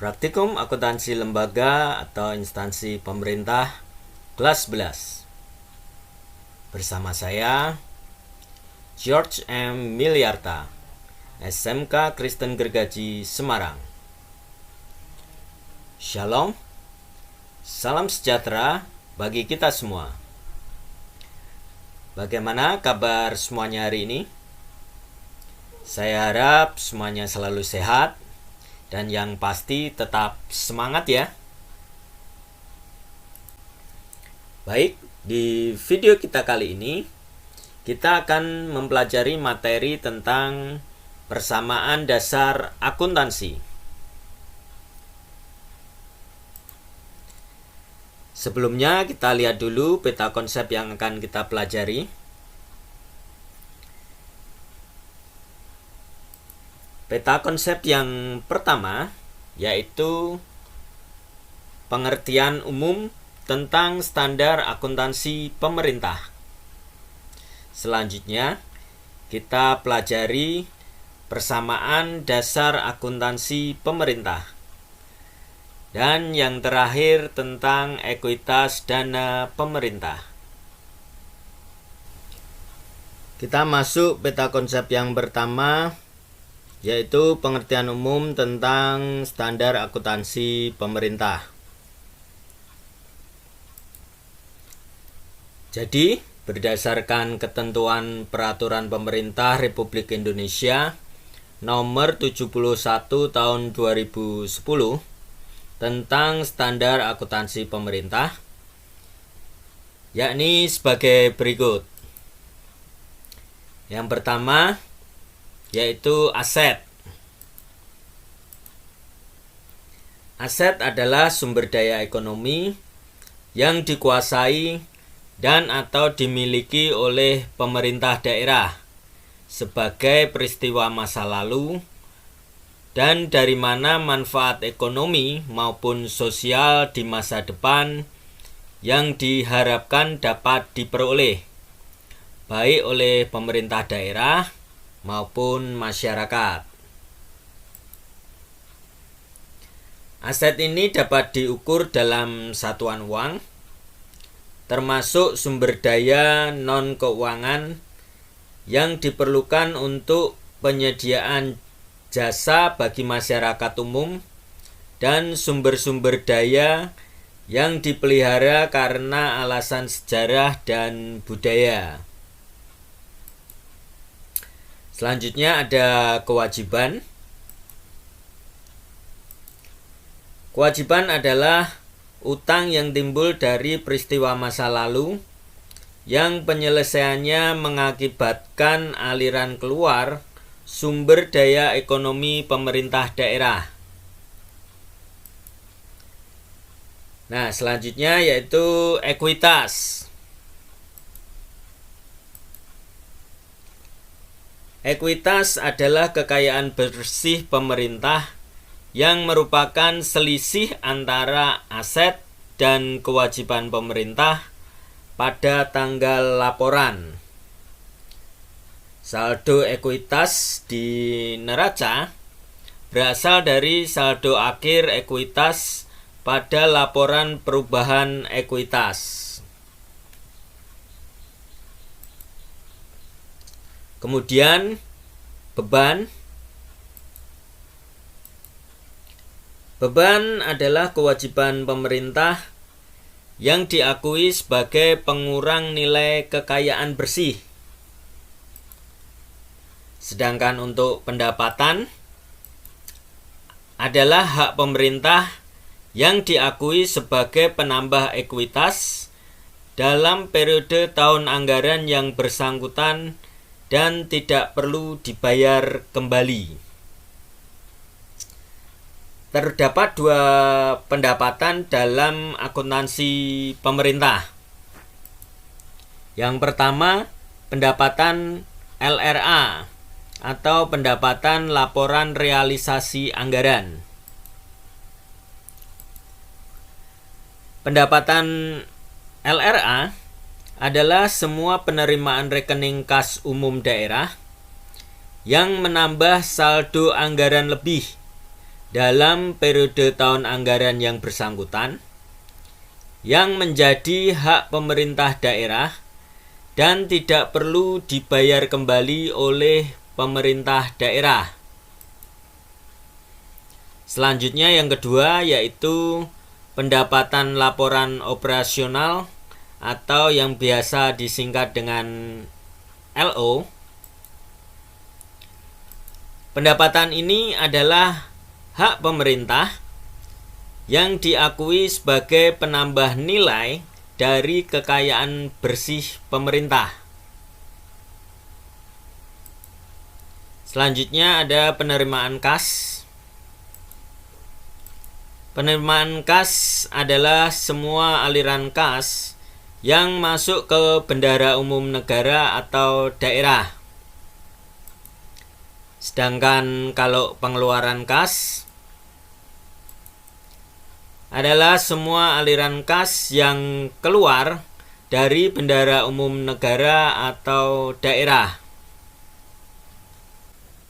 Praktikum Akuntansi Lembaga atau Instansi Pemerintah kelas 11. Bersama saya George M. Miliarta, SMK Kristen Gergaji Semarang. Shalom, salam sejahtera bagi kita semua. Bagaimana kabar semuanya hari ini? Saya harap semuanya selalu sehat dan yang pasti tetap semangat ya. Baik, di video kita kali ini kita akan mempelajari materi tentang persamaan dasar akuntansi. Sebelumnya kita lihat dulu peta konsep yang akan kita pelajari. Peta konsep yang pertama yaitu pengertian umum tentang standar akuntansi pemerintah. Selanjutnya, kita pelajari persamaan dasar akuntansi pemerintah. Dan yang terakhir tentang ekuitas dana pemerintah. Kita masuk peta konsep yang pertama, yaitu pengertian umum tentang standar akuntansi pemerintah. Jadi, berdasarkan ketentuan Peraturan Pemerintah Republik Indonesia Nomor 71 Tahun 2010 tentang standar akuntansi pemerintah, yakni sebagai berikut. Yang pertama, yaitu aset. Aset adalah sumber daya ekonomi yang dikuasai dan atau dimiliki oleh pemerintah daerah sebagai peristiwa masa lalu dan dari mana manfaat ekonomi maupun sosial di masa depan yang diharapkan dapat diperoleh baik oleh pemerintah daerah maupun masyarakat. Aset ini dapat diukur dalam satuan uang, termasuk sumber daya non-keuangan yang diperlukan untuk penyediaan jasa bagi masyarakat umum dan sumber-sumber daya yang dipelihara karena alasan sejarah dan budaya. Selanjutnya ada kewajiban. Kewajiban adalah utang yang timbul dari peristiwa masa lalu yang penyelesaiannya mengakibatkan aliran keluar sumber daya ekonomi pemerintah daerah. Nah, selanjutnya yaitu ekuitas. Ekuitas adalah kekayaan bersih pemerintah yang merupakan selisih antara aset dan kewajiban pemerintah pada tanggal laporan. Saldo ekuitas di neraca berasal dari saldo akhir ekuitas pada laporan perubahan ekuitas. Kemudian beban. Beban adalah kewajiban pemerintah yang diakui sebagai pengurang nilai kekayaan bersih. Sedangkan untuk pendapatan adalah hak pemerintah yang diakui sebagai penambah ekuitas dalam periode tahun anggaran yang bersangkutan dan tidak perlu dibayar kembali. Terdapat dua pendapatan dalam akuntansi pemerintah. Yang pertama, pendapatan LRA atau pendapatan laporan realisasi anggaran. Pendapatan LRA adalah semua penerimaan rekening kas umum daerah yang menambah saldo anggaran lebih dalam periode tahun anggaran yang bersangkutan yang menjadi hak pemerintah daerah dan tidak perlu dibayar kembali oleh pemerintah daerah. Selanjutnya yang kedua yaitu pendapatan laporan operasional atau yang biasa disingkat dengan LO. Pendapatan ini adalah hak pemerintah yang diakui sebagai penambah nilai dari kekayaan bersih pemerintah. Selanjutnya ada penerimaan kas. Penerimaan kas adalah semua aliran kas yang masuk ke bendahara umum negara atau daerah. Sedangkan kalau pengeluaran kas adalah semua aliran kas yang keluar dari bendahara umum negara atau daerah.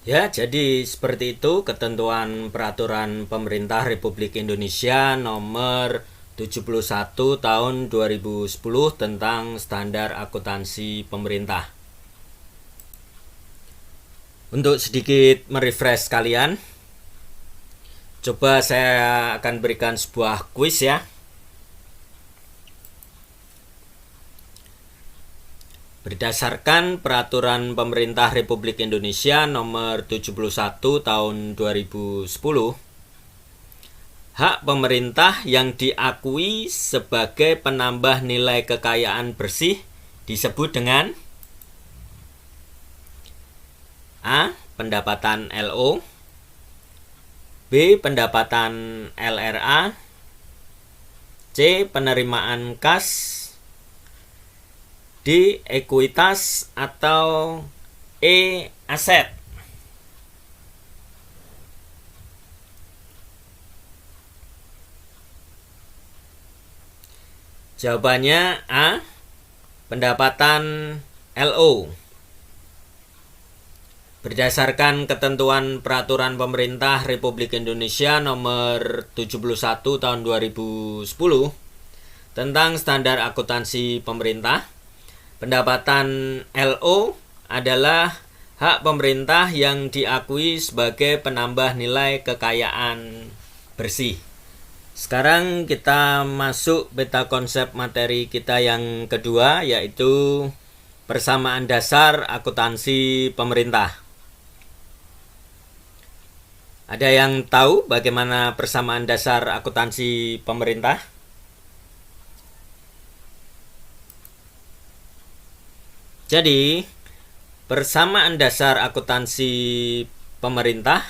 Ya, jadi seperti itu ketentuan peraturan pemerintah Republik Indonesia nomor 71 tahun 2010 tentang standar akuntansi pemerintah. Untuk sedikit merefresh kalian, coba saya akan berikan sebuah kuis ya. Berdasarkan peraturan pemerintah Republik Indonesia nomor 71 tahun 2010, hak pemerintah yang diakui sebagai penambah nilai kekayaan bersih disebut dengan A. Pendapatan LO, B. Pendapatan LRA, C. Penerimaan kas, D. Ekuitas, atau E. Aset. Jawabannya A. Pendapatan LO. Berdasarkan ketentuan peraturan pemerintah Republik Indonesia nomor 71 tahun 2010 tentang standar akuntansi pemerintah, pendapatan LO adalah hak pemerintah yang diakui sebagai penambah nilai kekayaan bersih. Sekarang kita masuk beta konsep materi kita yang kedua, yaitu persamaan dasar akuntansi pemerintah. Ada yang tahu bagaimana persamaan dasar akuntansi pemerintah? Jadi, persamaan dasar akuntansi pemerintah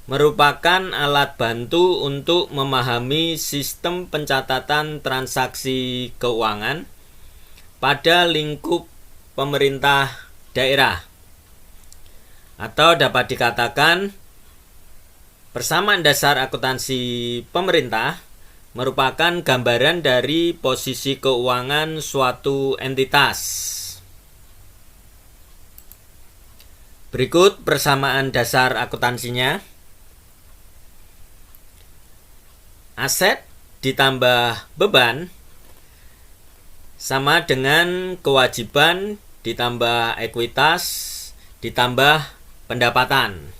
merupakan alat bantu untuk memahami sistem pencatatan transaksi keuangan pada lingkup pemerintah daerah. Atau dapat dikatakan, persamaan dasar akuntansi pemerintah merupakan gambaran dari posisi keuangan suatu entitas. Berikut persamaan dasar akuntansinya. Aset ditambah beban sama dengan kewajiban ditambah ekuitas ditambah pendapatan.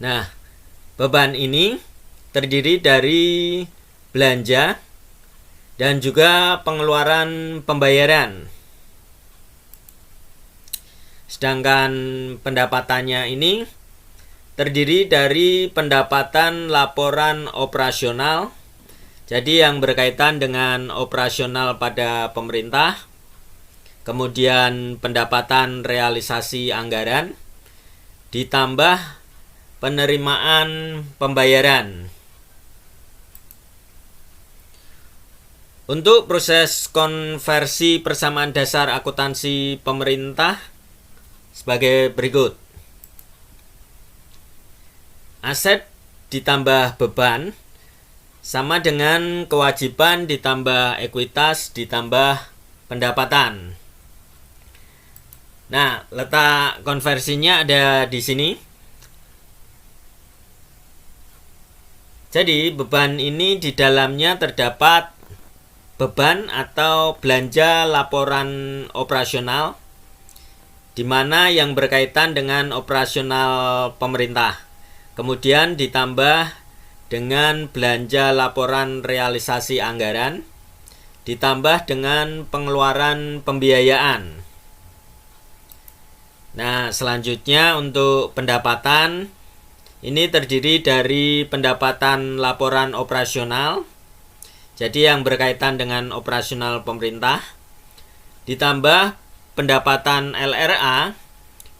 Nah, beban ini terdiri dari belanja dan juga pengeluaran pembayaran. Sedangkan pendapatannya ini terdiri dari pendapatan laporan operasional, jadi yang berkaitan dengan operasional pada pemerintah, kemudian pendapatan realisasi anggaran, ditambah penerimaan pembayaran. Untuk proses konversi persamaan dasar akuntansi pemerintah sebagai berikut. Aset ditambah beban sama dengan kewajiban ditambah ekuitas ditambah pendapatan. Nah, letak konversinya ada di sini. Jadi beban ini di dalamnya terdapat beban atau belanja laporan operasional, di mana yang berkaitan dengan operasional pemerintah. Kemudian ditambah dengan belanja laporan realisasi anggaran, ditambah dengan pengeluaran pembiayaan. Nah, selanjutnya untuk pendapatan, ini terdiri dari pendapatan laporan operasional, jadi yang berkaitan dengan operasional pemerintah, ditambah pendapatan LRA,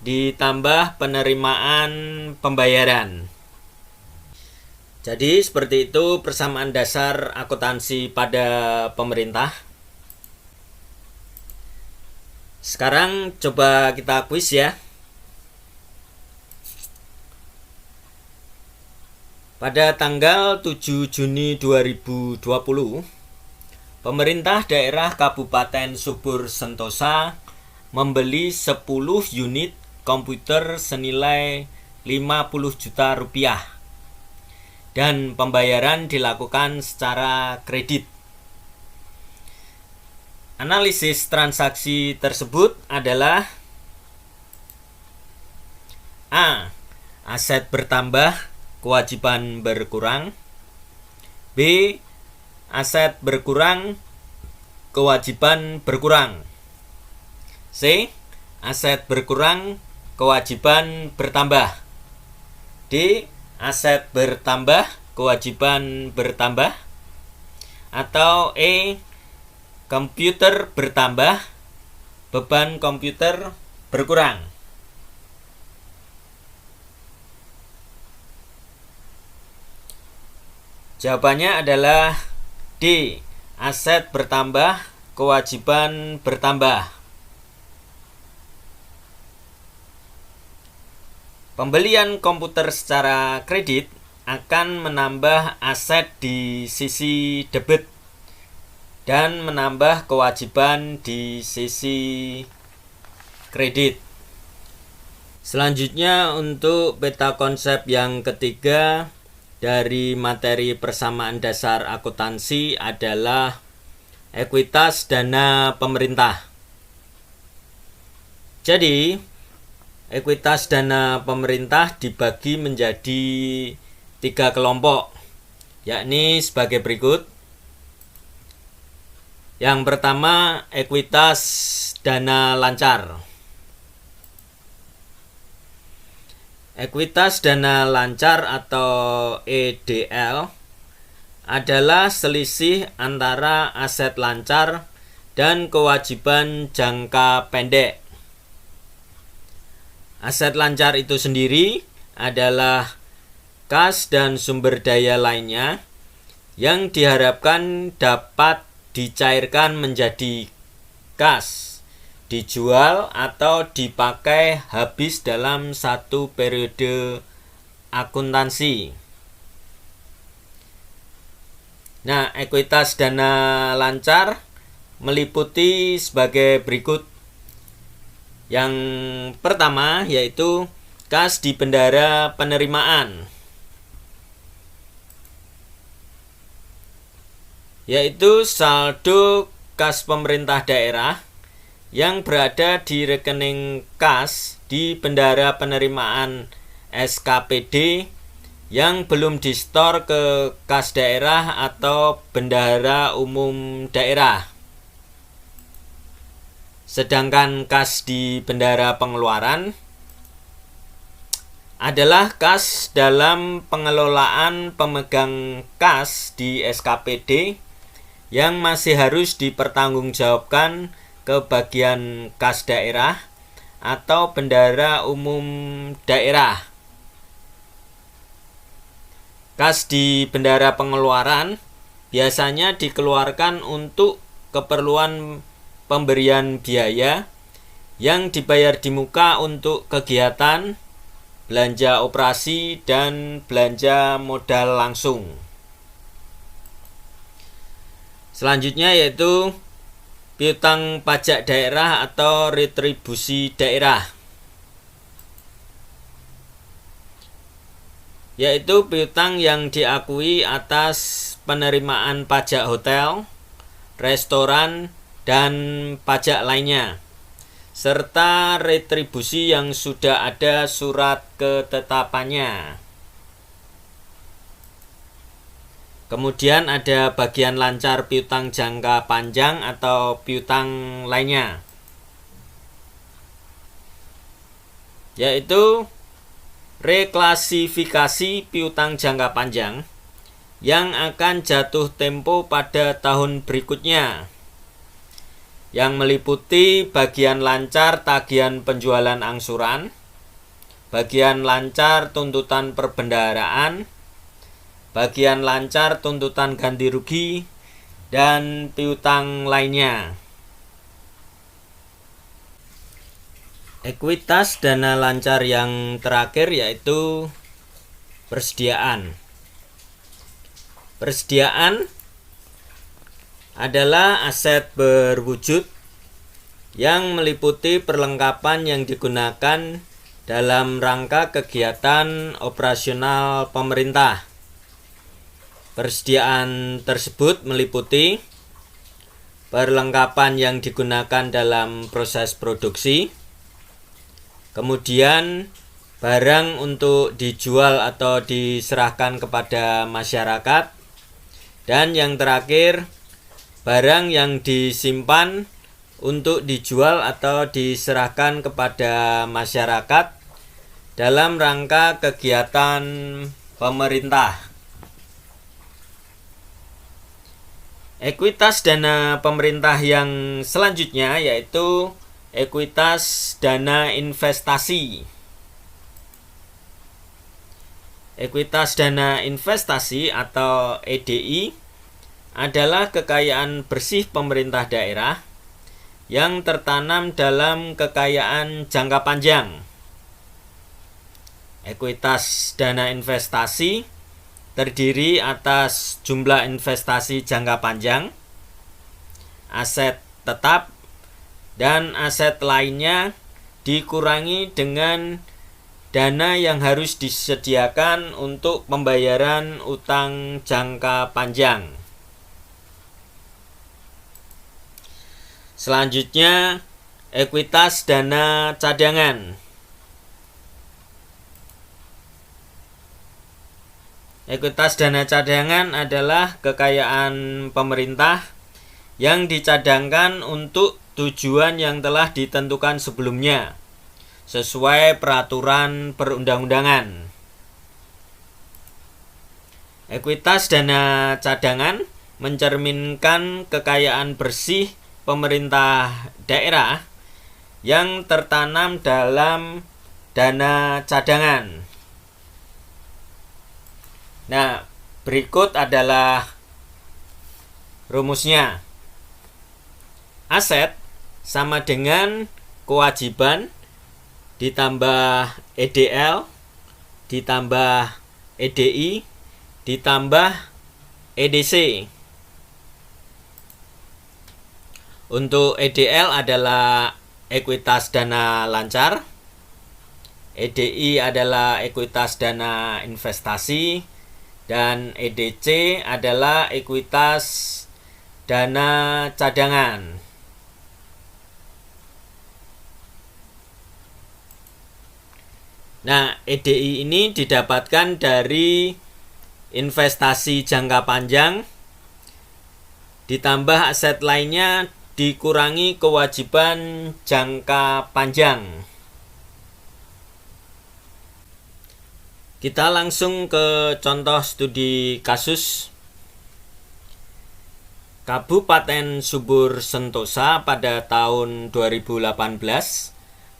ditambah penerimaan pembayaran. Jadi seperti itu persamaan dasar akuntansi pada pemerintah. Sekarang coba kita kuis ya. Pada tanggal 7 Juni 2020, pemerintah daerah Kabupaten Subur Sentosa membeli 10 unit komputer senilai 50 juta rupiah dan pembayaran dilakukan secara kredit. Analisis transaksi tersebut adalah A. Aset bertambah, kewajiban berkurang. B. Aset berkurang, kewajiban berkurang. C. Aset berkurang, kewajiban bertambah. D. Aset bertambah, kewajiban bertambah. Atau E. Komputer bertambah, beban komputer berkurang. Jawabannya adalah D. Aset bertambah, kewajiban bertambah. Pembelian komputer secara kredit akan menambah aset di sisi debit dan menambah kewajiban di sisi kredit. Selanjutnya untuk peta konsep yang ketiga dari materi persamaan dasar akuntansi adalah ekuitas dana pemerintah. Jadi, ekuitas dana pemerintah dibagi menjadi 3 kelompok, yakni sebagai berikut. Yang pertama, ekuitas dana lancar. Ekuitas dana lancar atau EDL adalah selisih antara aset lancar dan kewajiban jangka pendek. Aset lancar itu sendiri adalah kas dan sumber daya lainnya yang diharapkan dapat dicairkan menjadi kas, dijual atau dipakai habis dalam satu periode akuntansi. Nah, ekuitas dana lancar meliputi sebagai berikut. Yang pertama yaitu kas di bendara penerimaan, yaitu saldo kas pemerintah daerah yang berada di rekening kas di bendara penerimaan SKPD yang belum disetor ke kas daerah atau bendahara umum daerah. Sedangkan kas di bendahara pengeluaran adalah kas dalam pengelolaan pemegang kas di SKPD yang masih harus dipertanggungjawabkan ke bagian kas daerah atau bendahara umum daerah. Kas di bendahara pengeluaran biasanya dikeluarkan untuk keperluan pemberian biaya yang dibayar di muka untuk kegiatan, belanja operasi, dan belanja modal langsung. Selanjutnya yaitu piutang pajak daerah atau retribusi daerah, yaitu piutang yang diakui atas penerimaan pajak hotel, restoran, dan pajak lainnya, serta retribusi yang sudah ada surat ketetapannya. Kemudian ada bagian lancar piutang jangka panjang atau piutang lainnya, yaitu reklasifikasi piutang jangka panjang yang akan jatuh tempo pada tahun berikutnya, yang meliputi bagian lancar tagihan penjualan angsuran, bagian lancar tuntutan perbendaharaan, bagian lancar tuntutan ganti rugi, dan piutang lainnya. Ekuitas dana lancar yang terakhir yaitu persediaan. Persediaan adalah aset berwujud yang meliputi perlengkapan yang digunakan dalam rangka kegiatan operasional pemerintah. Persediaan tersebut meliputi perlengkapan yang digunakan dalam proses produksi, kemudian barang untuk dijual atau diserahkan kepada masyarakat, dan yang terakhir barang yang disimpan untuk dijual atau diserahkan kepada masyarakat dalam rangka kegiatan pemerintah. Ekuitas dana pemerintah yang selanjutnya yaitu ekuitas dana investasi. Ekuitas dana investasi atau EDI adalah kekayaan bersih pemerintah daerah yang tertanam dalam kekayaan jangka panjang. Ekuitas dana investasi terdiri atas jumlah investasi jangka panjang, aset tetap, dan aset lainnya dikurangi dengan dana yang harus disediakan untuk pembayaran utang jangka panjang. Selanjutnya, ekuitas dana cadangan. Ekuitas dana cadangan adalah kekayaan pemerintah yang dicadangkan untuk tujuan yang telah ditentukan sebelumnya sesuai peraturan perundang-undangan. Ekuitas dana cadangan mencerminkan kekayaan bersih pemerintah daerah yang tertanam dalam dana cadangan. Nah, berikut adalah rumusnya. Aset sama dengan kewajiban ditambah EDL ditambah EDI ditambah EDC. Untuk EDL adalah ekuitas dana lancar, EDI adalah ekuitas dana investasi, dan EDC adalah ekuitas dana cadangan. Nah, EDI ini didapatkan dari investasi jangka panjang ditambah aset lainnya dikurangi kewajiban jangka panjang. Kita langsung ke contoh studi kasus. Kabupaten Subur Sentosa pada tahun 2018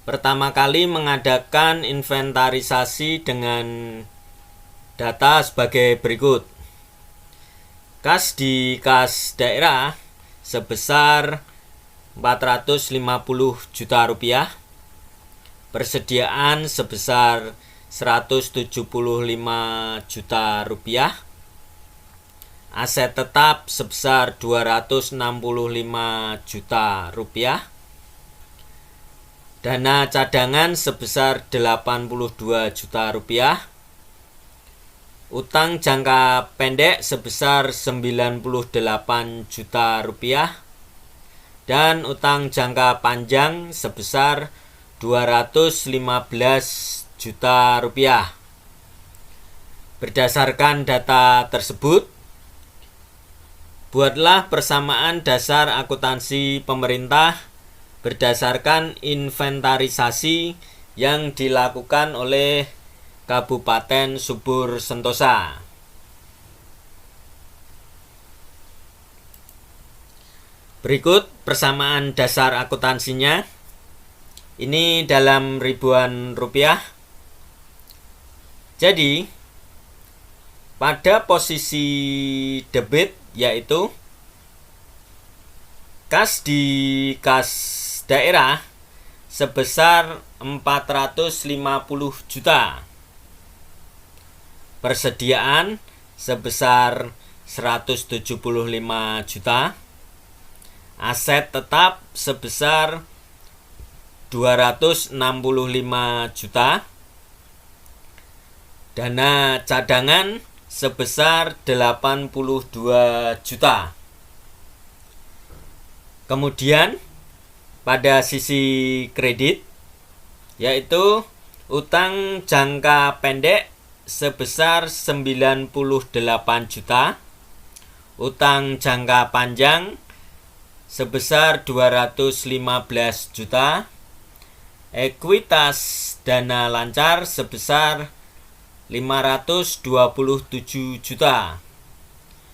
pertama kali mengadakan inventarisasi dengan data sebagai berikut. Kas di kas daerah sebesar 450 juta rupiah, persediaan sebesar 175 juta rupiah, aset tetap sebesar 265 juta rupiah, dana cadangan sebesar 82 juta rupiah, utang jangka pendek sebesar 98 juta rupiah, dan utang jangka panjang sebesar 215 juta rupiah. Berdasarkan data tersebut, buatlah persamaan dasar akuntansi pemerintah berdasarkan inventarisasi yang dilakukan oleh Kabupaten Subur Sentosa. Berikut persamaan dasar akuntansinya. Ini dalam ribuan rupiah. Jadi, pada posisi debit yaitu kas di kas daerah sebesar 450 juta. Persediaan sebesar 175 juta. Aset tetap sebesar 265 juta. Dana cadangan sebesar 82 juta. Kemudian pada sisi kredit yaitu utang jangka pendek sebesar 98 juta, utang jangka panjang sebesar 215 juta, ekuitas dana lancar sebesar 527 juta,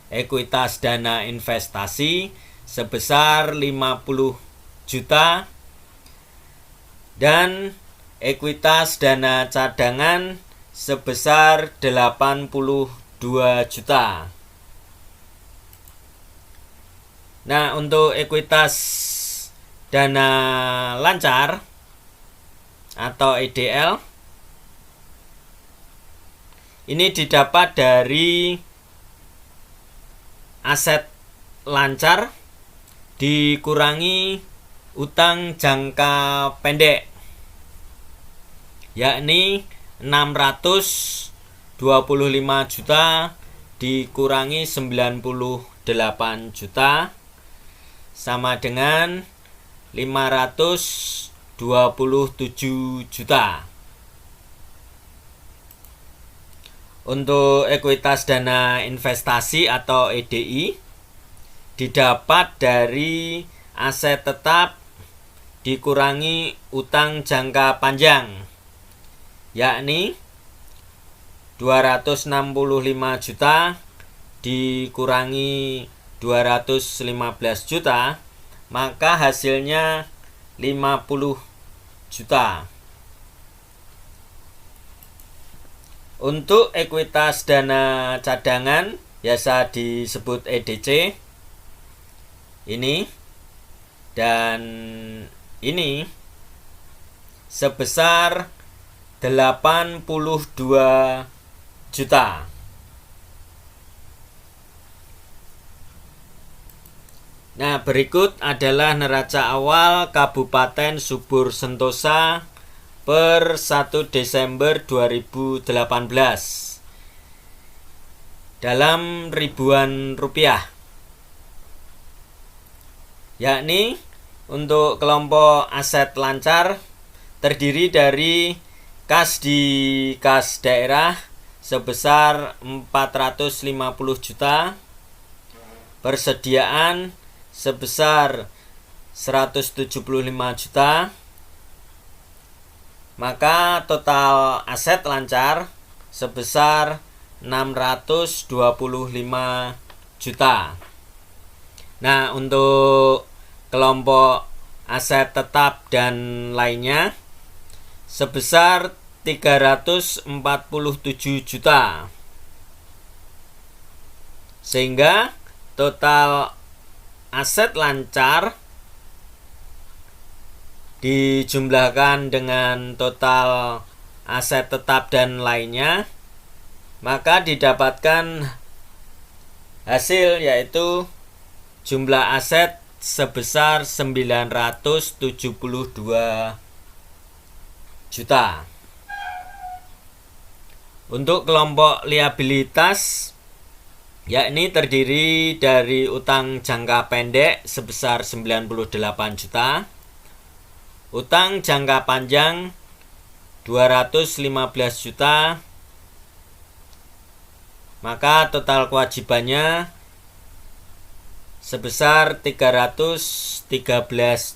ekuitas dana investasi sebesar 50 juta, dan ekuitas dana cadangan sebesar 82 juta. Nah, untuk ekuitas dana lancar atau EDL ini didapat dari aset lancar dikurangi utang jangka pendek, yakni 625 juta dikurangi 98 juta sama dengan 527 juta. Untuk ekuitas dana investasi atau EDI didapat dari aset tetap dikurangi utang jangka panjang, yakni 265 juta dikurangi 215 juta, maka hasilnya 50 juta. Untuk ekuitas dana cadangan biasa disebut EDC ini dan ini sebesar 82 juta. Nah, berikut adalah neraca awal Kabupaten Subur Sentosa per 1 Desember 2018 dalam ribuan rupiah. Yakni untuk kelompok aset lancar terdiri dari kas di kas daerah sebesar 450 juta, persediaan sebesar 175 juta, maka total aset lancar sebesar 625 juta. Nah, untuk kelompok aset tetap dan lainnya sebesar 347 juta. Sehingga total aset lancar dijumlahkan dengan total aset tetap dan lainnya, maka didapatkan hasil yaitu jumlah aset sebesar 972 juta. Untuk kelompok liabilitas yakni terdiri dari utang jangka pendek sebesar 98 juta, utang jangka panjang 215 juta, maka total kewajibannya sebesar 313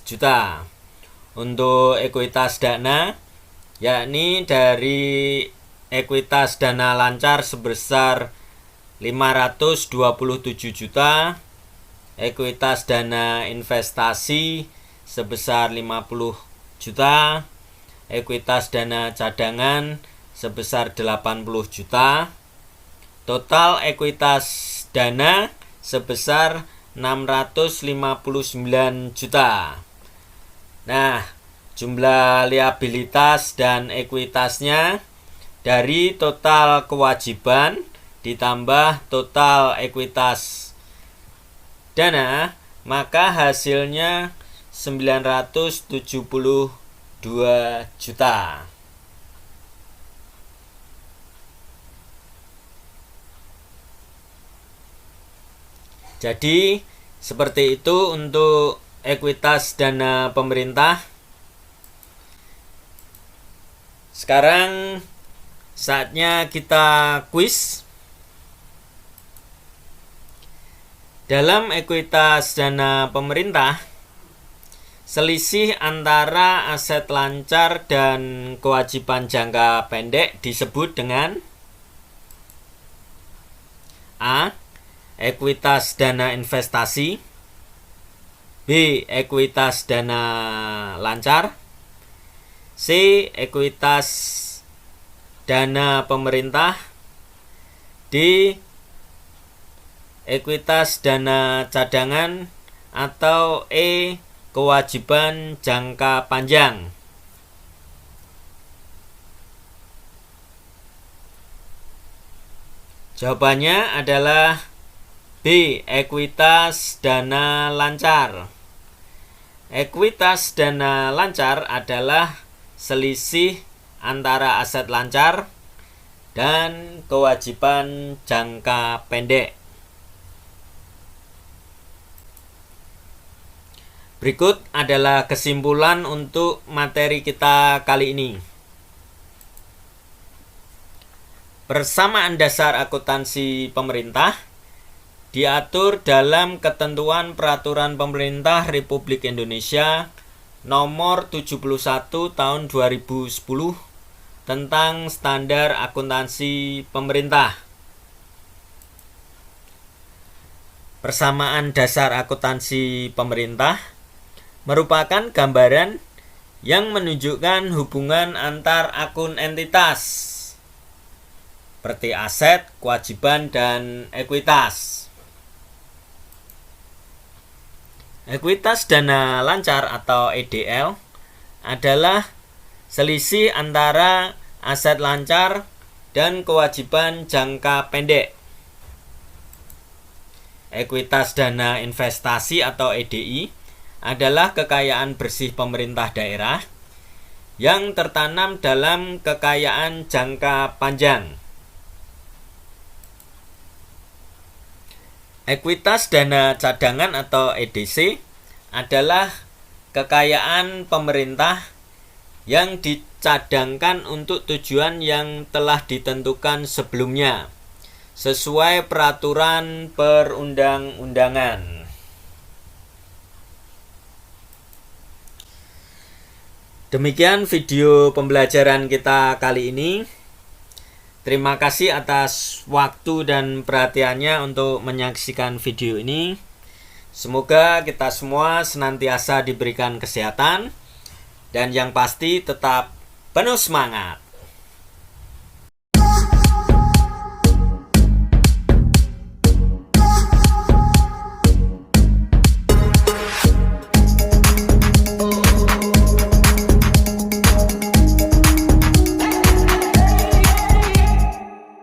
juta. Untuk ekuitas dana yakni dari ekuitas dana lancar sebesar 527 juta, ekuitas dana investasi sebesar 50 juta, ekuitas dana cadangan sebesar 80 juta, total ekuitas dana sebesar 659 juta. Nah, jumlah liabilitas dan ekuitasnya dari total kewajiban ditambah total ekuitas dana, maka hasilnya 972 juta. Jadi seperti itu untuk ekuitas dana pemerintah. Sekarang saatnya kita kuis. Dalam ekuitas dana pemerintah, selisih antara aset lancar dan kewajiban jangka pendek disebut dengan A. Ekuitas dana investasi, B. Ekuitas dana lancar, C. Ekuitas dana pemerintah, D. Ekuitas dana cadangan, atau E. Kewajiban jangka panjang. Jawabannya adalah B. Ekuitas dana lancar. Ekuitas dana lancar adalah selisih antara aset lancar dan kewajiban jangka pendek. Berikut adalah kesimpulan untuk materi kita kali ini. Persamaan dasar akuntansi pemerintah diatur dalam Ketentuan Peraturan Pemerintah Republik Indonesia Nomor 71 Tahun 2010 tentang Standar Akuntansi Pemerintah. Persamaan dasar akuntansi pemerintah merupakan gambaran yang menunjukkan hubungan antar akun entitas seperti aset, kewajiban, dan ekuitas. Ekuitas dana lancar atau EDL adalah selisih antara aset lancar dan kewajiban jangka pendek. Ekuitas dana investasi atau EDI adalah kekayaan bersih pemerintah daerah yang tertanam dalam kekayaan jangka panjang. Ekuitas dana cadangan atau EDC adalah kekayaan pemerintah yang dicadangkan untuk tujuan yang telah ditentukan sebelumnya sesuai peraturan perundang-undangan. Demikian video pembelajaran kita kali ini. Terima kasih atas waktu dan perhatiannya untuk menyaksikan video ini. Semoga kita semua senantiasa diberikan kesehatan dan yang pasti tetap penuh semangat.